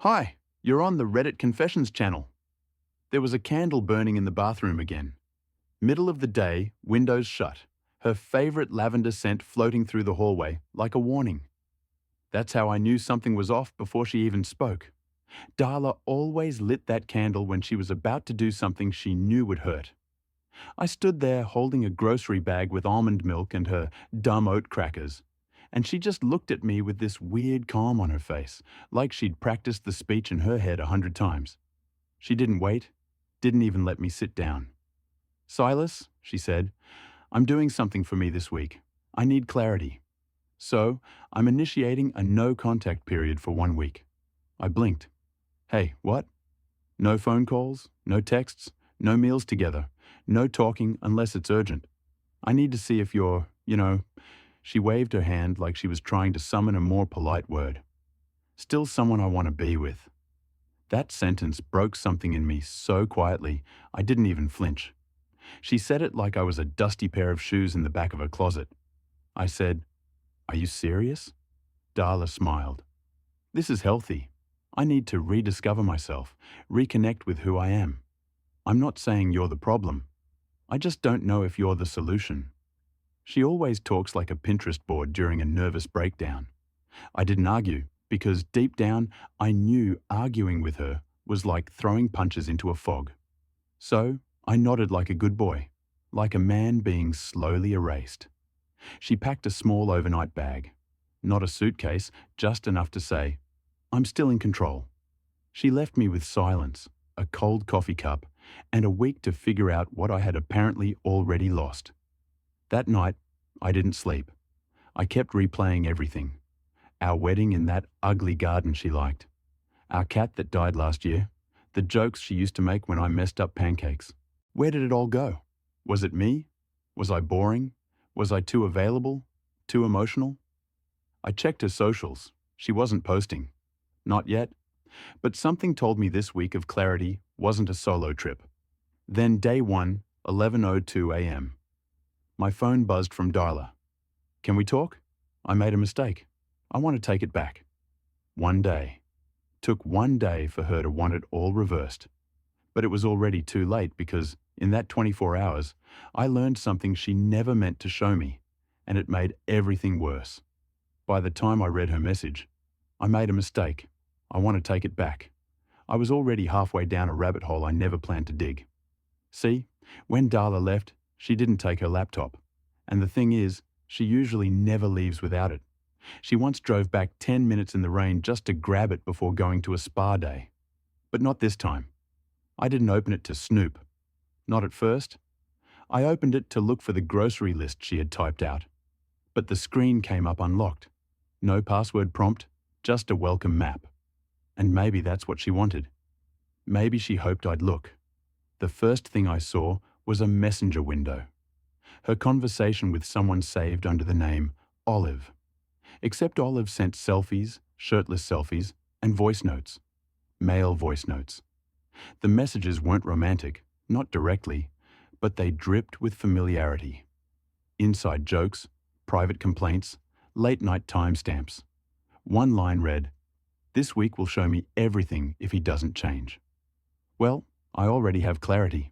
Hi, you're on the Reddit Confessions channel. There was a candle burning in the bathroom again. Middle of the day, windows shut. Her favorite lavender scent floating through the hallway, like a warning. That's how I knew something was off before she even spoke. Darla always lit that candle when she was about to do something she knew would hurt. I stood there holding a grocery bag with almond milk and her dumb oat crackers, and she just looked at me with this weird calm on her face, like she'd practiced the speech in her head 100 times. She didn't wait, didn't even let me sit down. "Silas," she said, "I'm doing something for me this week. I need clarity. So, I'm initiating a no-contact period for 1 week." I blinked. "Hey, what? No phone calls, no texts, no meals together, no talking unless it's urgent. I need to see if you're. She waved her hand like she was trying to summon a more polite word. "Still someone I want to be with." That sentence broke something in me so quietly, I didn't even flinch. She said it like I was a dusty pair of shoes in the back of a closet. I said, "Are you serious?" Darla smiled. "This is healthy. I need to rediscover myself, reconnect with who I am. I'm not saying you're the problem. I just don't know if you're the solution." She always talks like a Pinterest board during a nervous breakdown. I didn't argue, because deep down I knew arguing with her was like throwing punches into a fog. So I nodded like a good boy, like a man being slowly erased. She packed a small overnight bag. Not a suitcase, just enough to say, "I'm still in control." She left me with silence, a cold coffee cup, and a week to figure out what I had apparently already lost. That night, I didn't sleep. I kept replaying everything. Our wedding in that ugly garden she liked. Our cat that died last year. The jokes she used to make when I messed up pancakes. Where did it all go? Was it me? Was I boring? Was I too available? Too emotional? I checked her socials. She wasn't posting. Not yet. But something told me this week of clarity wasn't a solo trip. Then day one, 11:02 a.m. My phone buzzed from Darla. "Can we talk? I made a mistake. I want to take it back." One day. Took one day for her to want it all reversed. But it was already too late because, in that 24 hours, I learned something she never meant to show me, and it made everything worse. By the time I read her message, "I made a mistake. I want to take it back." I was already halfway down a rabbit hole I never planned to dig. See, when Darla left, she didn't take her laptop. And the thing is, she usually never leaves without it. She once drove back 10 minutes in the rain just to grab it before going to a spa day. But not this time. I didn't open it to snoop. Not at first. I opened it to look for the grocery list she had typed out. But the screen came up unlocked. No password prompt, just a welcome map. And maybe that's what she wanted. Maybe she hoped I'd look. The first thing I saw was a messenger window. Her conversation with someone saved under the name Olive. Except Olive sent selfies, shirtless selfies, and voice notes. Male voice notes. The messages weren't romantic, not directly, but they dripped with familiarity. Inside jokes, private complaints, late-night timestamps. One line read, "This week will show me everything if he doesn't change." Well, I already have clarity.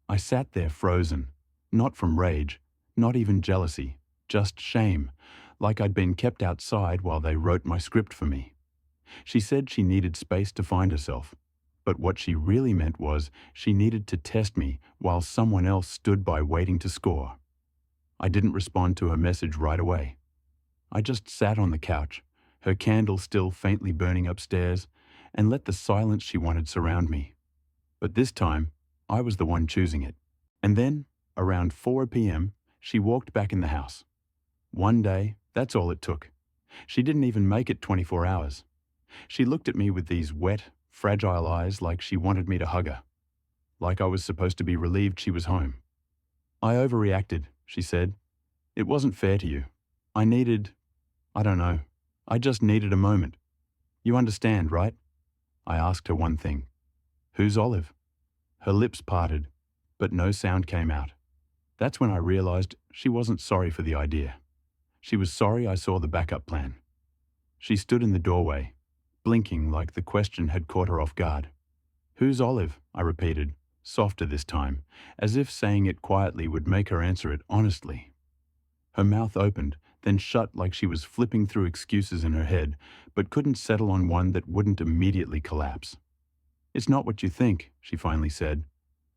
I sat there frozen, not from rage, not even jealousy, just shame, like I'd been kept outside while they wrote my script for me. She said she needed space to find herself, but what she really meant was she needed to test me while someone else stood by waiting to score. I didn't respond to her message right away. I just sat on the couch, her candle still faintly burning upstairs, and let the silence she wanted surround me. But this time, I was the one choosing it. And then, around 4 p.m., she walked back in the house. One day, that's all it took. She didn't even make it 24 hours. She looked at me with these wet, fragile eyes like she wanted me to hug her. Like I was supposed to be relieved she was home. "I overreacted," she said. "It wasn't fair to you. I don't know. I just needed a moment. You understand, right?" I asked her one thing. "Who's Olive?" Her lips parted, but no sound came out. That's when I realized she wasn't sorry for the idea. She was sorry I saw the backup plan. She stood in the doorway, blinking like the question had caught her off guard. "Who's Olive?" I repeated, softer this time, as if saying it quietly would make her answer it honestly. Her mouth opened, then shut like she was flipping through excuses in her head, but couldn't settle on one that wouldn't immediately collapse. "It's not what you think," she finally said.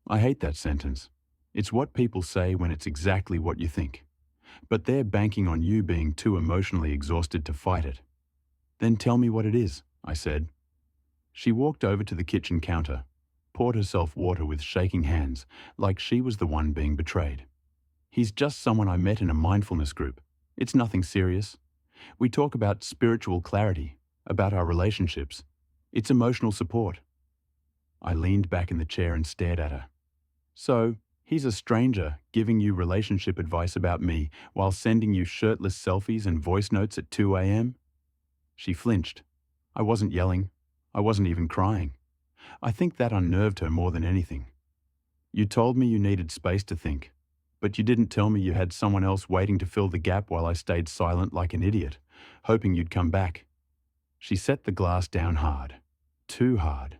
"I hate that sentence. It's what people say when it's exactly what you think. But they're banking on you being too emotionally exhausted to fight it." "Then tell me what it is," I said. She walked over to the kitchen counter, poured herself water with shaking hands, like she was the one being betrayed. "He's just someone I met in a mindfulness group. It's nothing serious. We talk about spiritual clarity, about our relationships. It's emotional support." I leaned back in the chair and stared at her. "So, he's a stranger giving you relationship advice about me while sending you shirtless selfies and voice notes at 2 a.m.? She flinched. I wasn't yelling. I wasn't even crying. I think that unnerved her more than anything. "You told me you needed space to think, but you didn't tell me you had someone else waiting to fill the gap while I stayed silent like an idiot, hoping you'd come back." She set the glass down hard. Too hard.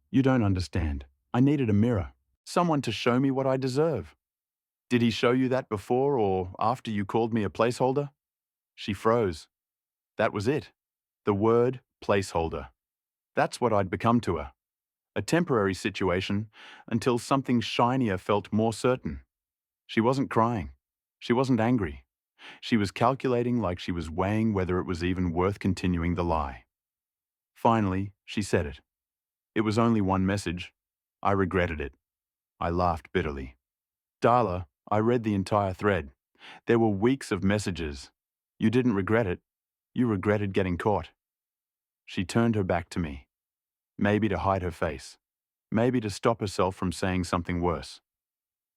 "You don't understand. I needed a mirror. Someone to show me what I deserve." "Did he show you that before or after you called me a placeholder?" She froze. That was it. The word placeholder. That's what I'd become to her. A temporary situation until something shinier felt more certain. She wasn't crying. She wasn't angry. She was calculating like she was weighing whether it was even worth continuing the lie. Finally, she said it. It was only one message. I regretted it. I laughed bitterly. "Darla, I read the entire thread. There were weeks of messages. You didn't regret it. You regretted getting caught." She turned her back to me. Maybe to hide her face. Maybe to stop herself from saying something worse.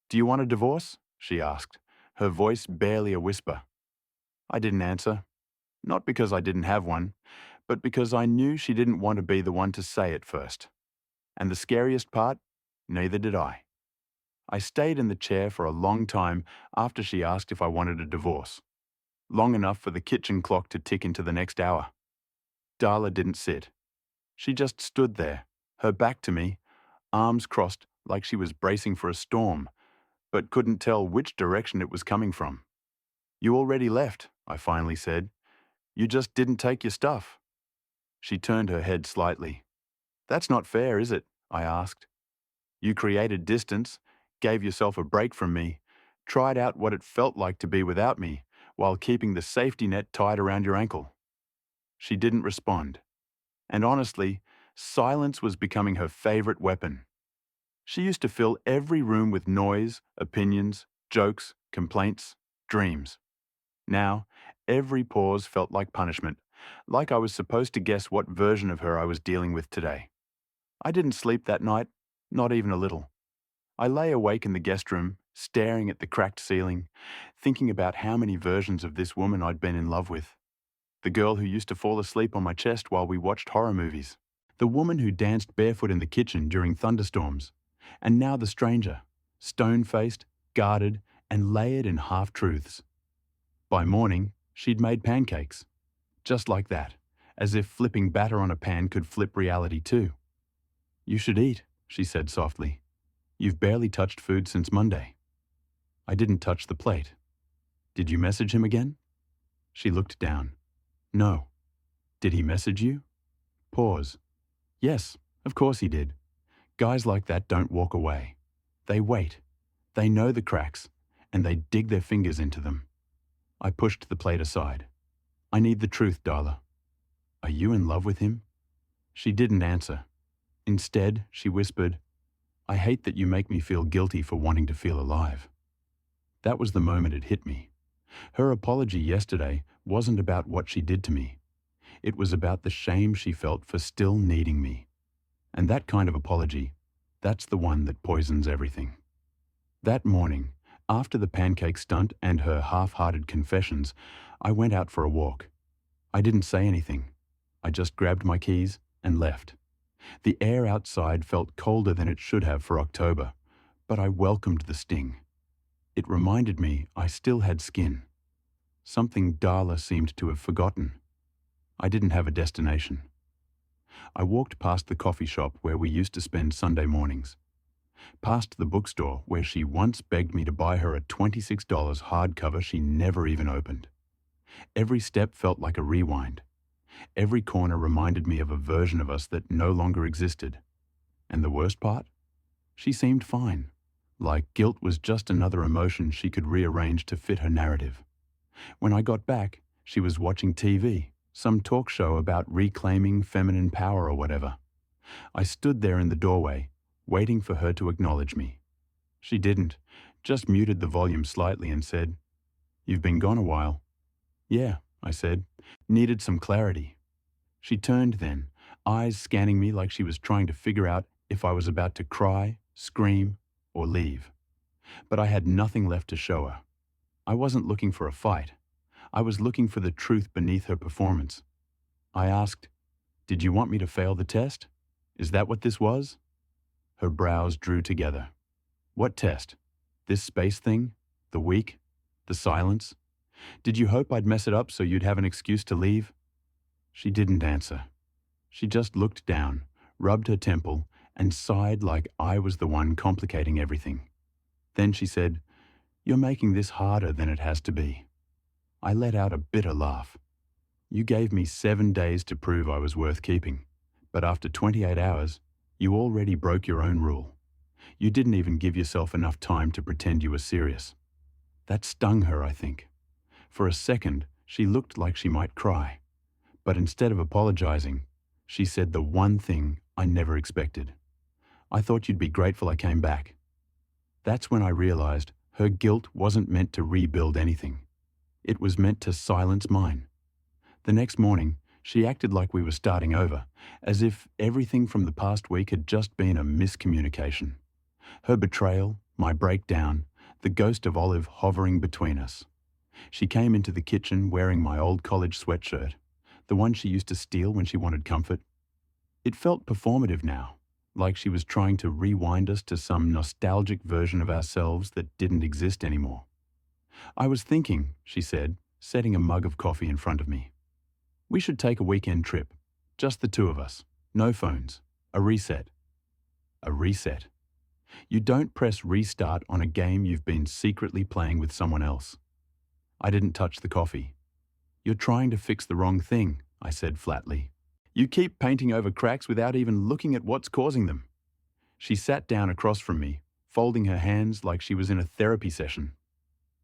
"Do you want a divorce?" she asked, her voice barely a whisper. I didn't answer. Not because I didn't have one, but because I knew she didn't want to be the one to say it first. And the scariest part? Neither did I. I stayed in the chair for a long time after she asked if I wanted a divorce. Long enough for the kitchen clock to tick into the next hour. Darla didn't sit. She just stood there, her back to me, arms crossed like she was bracing for a storm, but couldn't tell which direction it was coming from. "You already left," I finally said. "You just didn't take your stuff." She turned her head slightly. "That's not fair, is it?" I asked. "You created distance, gave yourself a break from me, tried out what it felt like to be without me, while keeping the safety net tied around your ankle." She didn't respond. And honestly, silence was becoming her favorite weapon. She used to fill every room with noise, opinions, jokes, complaints, dreams. Now, every pause felt like punishment, like I was supposed to guess what version of her I was dealing with today. I didn't sleep that night, not even a little. I lay awake in the guest room, staring at the cracked ceiling, thinking about how many versions of this woman I'd been in love with. The girl who used to fall asleep on my chest while we watched horror movies. The woman who danced barefoot in the kitchen during thunderstorms. And now the stranger, stone-faced, guarded, and layered in half-truths. By morning, she'd made pancakes. Just like that, as if flipping batter on a pan could flip reality too. "You should eat," she said softly. "You've barely touched food since Monday." I didn't touch the plate. "Did you message him again?" She looked down. "No." "Did he message you?" Pause. "Yes, of course he did. Guys like that don't walk away. They wait. They know the cracks, and they dig their fingers into them." I pushed the plate aside. "I need the truth, Darla. Are you in love with him?" She didn't answer. Instead, she whispered, "I hate that you make me feel guilty for wanting to feel alive." That was the moment it hit me. Her apology yesterday wasn't about what she did to me. It was about the shame she felt for still needing me. And that kind of apology, that's the one that poisons everything. That morning, after the pancake stunt and her half-hearted confessions, I went out for a walk. I didn't say anything. I just grabbed my keys and left. The air outside felt colder than it should have for October, but I welcomed the sting. It reminded me I still had skin. Something Darla seemed to have forgotten. I didn't have a destination. I walked past the coffee shop where we used to spend Sunday mornings, past the bookstore where she once begged me to buy her a $26 hardcover she never even opened. Every step felt like a rewind. Every corner reminded me of a version of us that no longer existed. And the worst part? She seemed fine, like guilt was just another emotion she could rearrange to fit her narrative. When I got back, she was watching TV, some talk show about reclaiming feminine power or whatever. I stood there in the doorway, waiting for her to acknowledge me. She didn't, just muted the volume slightly and said, "You've been gone a while." "Yeah," I said, "needed some clarity." She turned then, eyes scanning me like she was trying to figure out if I was about to cry, scream, or leave. But I had nothing left to show her. I wasn't looking for a fight. I was looking for the truth beneath her performance. I asked, "Did you want me to fail the test? Is that what this was?" Her brows drew together. "What test? This space thing? The week? The silence? Did you hope I'd mess it up so you'd have an excuse to leave?" She didn't answer. She just looked down, rubbed her temple, and sighed like I was the one complicating everything. Then she said, "You're making this harder than it has to be." I let out a bitter laugh. "You gave me 7 days to prove I was worth keeping, but after 28 hours, you already broke your own rule. You didn't even give yourself enough time to pretend you were serious." That stung her, I think. For a second, she looked like she might cry. But instead of apologizing, she said the one thing I never expected. "I thought you'd be grateful I came back." That's when I realized her guilt wasn't meant to rebuild anything. It was meant to silence mine. The next morning, she acted like we were starting over, as if everything from the past week had just been a miscommunication. Her betrayal, my breakdown, the ghost of Olive hovering between us. She came into the kitchen wearing my old college sweatshirt, the one she used to steal when she wanted comfort. It felt performative now, like she was trying to rewind us to some nostalgic version of ourselves that didn't exist anymore. "I was thinking," she said, setting a mug of coffee in front of me. "We should take a weekend trip. Just the two of us. No phones. A reset." A reset. You don't press restart on a game you've been secretly playing with someone else. I didn't touch the coffee. "You're trying to fix the wrong thing," I said flatly. "You keep painting over cracks without even looking at what's causing them." She sat down across from me, folding her hands like she was in a therapy session.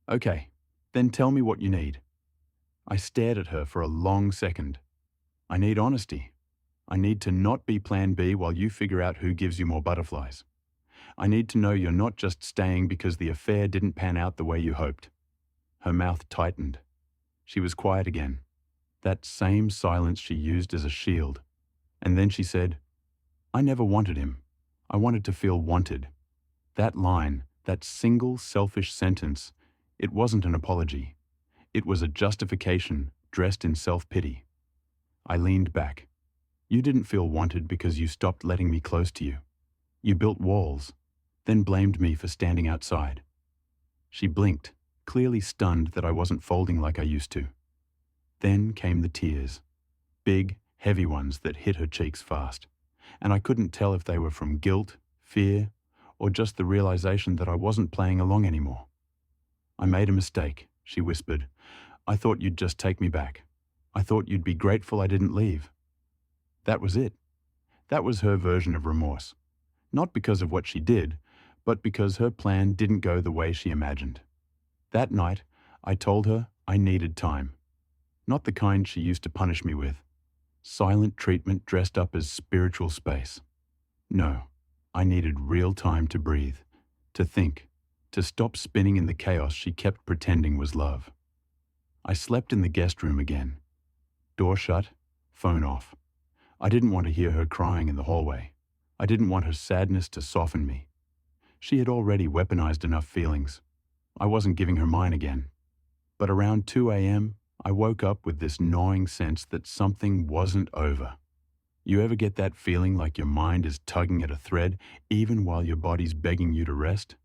"Okay, then tell me what you need." I stared at her for a long second. "I need honesty. I need to not be plan B while you figure out who gives you more butterflies. I need to know you're not just staying because the affair didn't pan out the way you hoped." Her mouth tightened. She was quiet again, that same silence she used as a shield. And then she said, "I never wanted him. I wanted to feel wanted." That line, that single selfish sentence, it wasn't an apology. It was a justification dressed in self-pity. I leaned back. "You didn't feel wanted because you stopped letting me close to you. You built walls, then blamed me for standing outside." She blinked, clearly stunned that I wasn't folding like I used to. Then came the tears, big, heavy ones that hit her cheeks fast, and I couldn't tell if they were from guilt, fear, or just the realization that I wasn't playing along anymore. "I made a mistake," she whispered. "I thought you'd just take me back. I thought you'd be grateful I didn't leave." That was it. That was her version of remorse. Not because of what she did, but because her plan didn't go the way she imagined. That night, I told her I needed time. Not the kind she used to punish me with. Silent treatment dressed up as spiritual space. No, I needed real time to breathe, to think, to stop spinning in the chaos she kept pretending was love. I slept in the guest room again. Door shut, phone off. I didn't want to hear her crying in the hallway. I didn't want her sadness to soften me. She had already weaponized enough feelings. I wasn't giving her mine again. But around 2 a.m., I woke up with this gnawing sense that something wasn't over. You ever get that feeling like your mind is tugging at a thread even while your body's begging you to rest?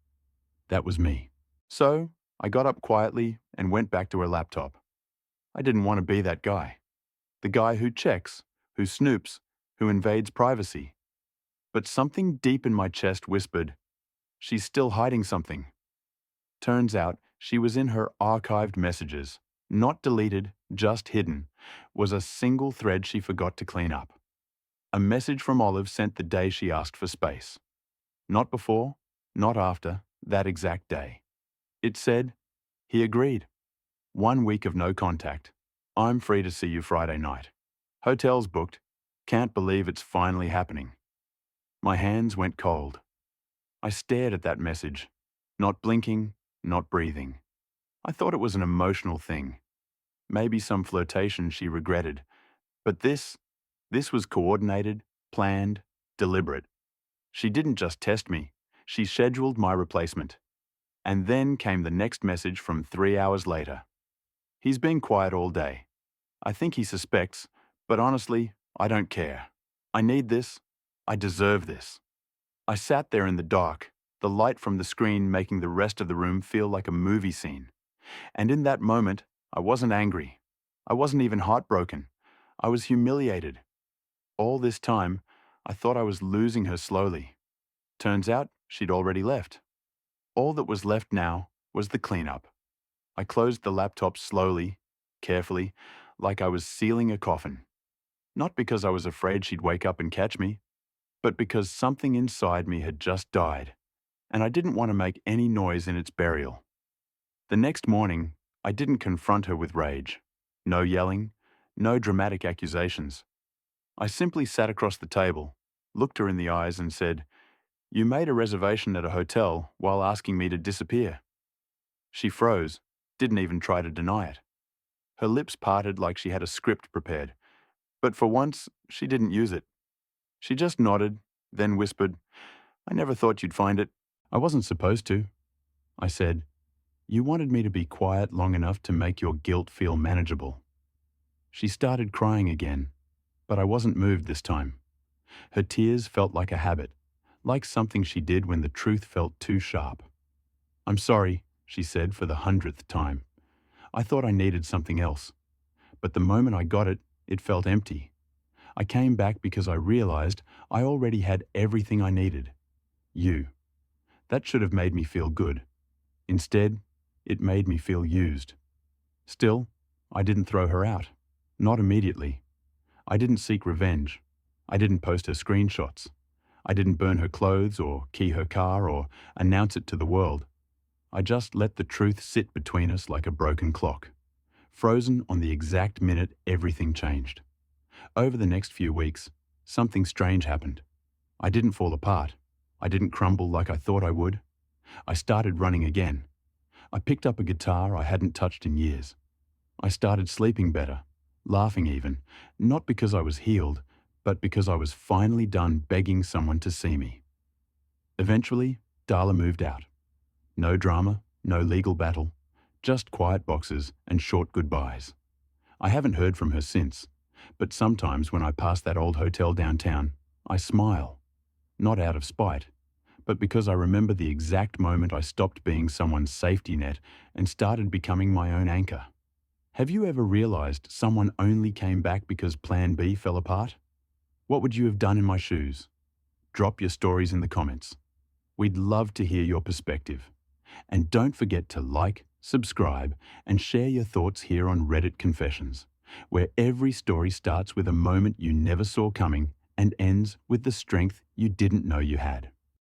That was me. So, I got up quietly and went back to her laptop. I didn't want to be that guy. The guy who checks, who snoops, who invades privacy. But something deep in my chest whispered, she's still hiding something. Turns out she was in her archived messages, not deleted, just hidden, was a single thread she forgot to clean up. A message from Olive sent the day she asked for space. Not before, not after, that exact day. It said, he agreed. 1 week of no contact. I'm free to see you Friday night. Hotels booked. Can't believe it's finally happening. My hands went cold. I stared at that message, not blinking, not breathing. I thought it was an emotional thing. Maybe some flirtation she regretted. But this was coordinated, planned, deliberate. She didn't just test me. She scheduled my replacement. And then came the next message from 3 hours later. He's been quiet all day. I think he suspects, but honestly, I don't care. I need this. I deserve this. I sat there in the dark, the light from the screen making the rest of the room feel like a movie scene. And in that moment, I wasn't angry. I wasn't even heartbroken. I was humiliated. All this time, I thought I was losing her slowly. Turns out, she'd already left. All that was left now was the cleanup. I closed the laptop slowly, carefully, like I was sealing a coffin. Not because I was afraid she'd wake up and catch me, but because something inside me had just died, and I didn't want to make any noise in its burial. The next morning, I didn't confront her with rage. No yelling, no dramatic accusations. I simply sat across the table, looked her in the eyes and said, "You made a reservation at a hotel while asking me to disappear." She froze, didn't even try to deny it. Her lips parted like she had a script prepared, but for once, she didn't use it. She just nodded, then whispered, "I never thought you'd find it." "I wasn't supposed to," I said. "You wanted me to be quiet long enough to make your guilt feel manageable." She started crying again, but I wasn't moved this time. Her tears felt like a habit, like something she did when the truth felt too sharp. "I'm sorry," she said for the 100th time. "I thought I needed something else. But the moment I got it, it felt empty. I came back because I realized I already had everything I needed. You. That should have made me feel good. Instead, it made me feel used. Still, I didn't throw her out. Not immediately. I didn't seek revenge. I didn't post her screenshots. I didn't burn her clothes or key her car or announce it to the world. I just let the truth sit between us like a broken clock, frozen on the exact minute everything changed. Over the next few weeks, something strange happened. I didn't fall apart. I didn't crumble like I thought I would. I started running again. I picked up a guitar I hadn't touched in years. I started sleeping better, laughing even, not because I was healed, but because I was finally done begging someone to see me. Eventually, Darla moved out. No drama, no legal battle, just quiet boxes and short goodbyes. I haven't heard from her since, but sometimes when I pass that old hotel downtown, I smile. Not out of spite, but because I remember the exact moment I stopped being someone's safety net and started becoming my own anchor. Have you ever realized someone only came back because Plan B fell apart? What would you have done in my shoes? Drop your stories in the comments. We'd love to hear your perspective. And don't forget to like, subscribe, and share your thoughts here on Reddit Confessions, where every story starts with a moment you never saw coming and ends with the strength you didn't know you had.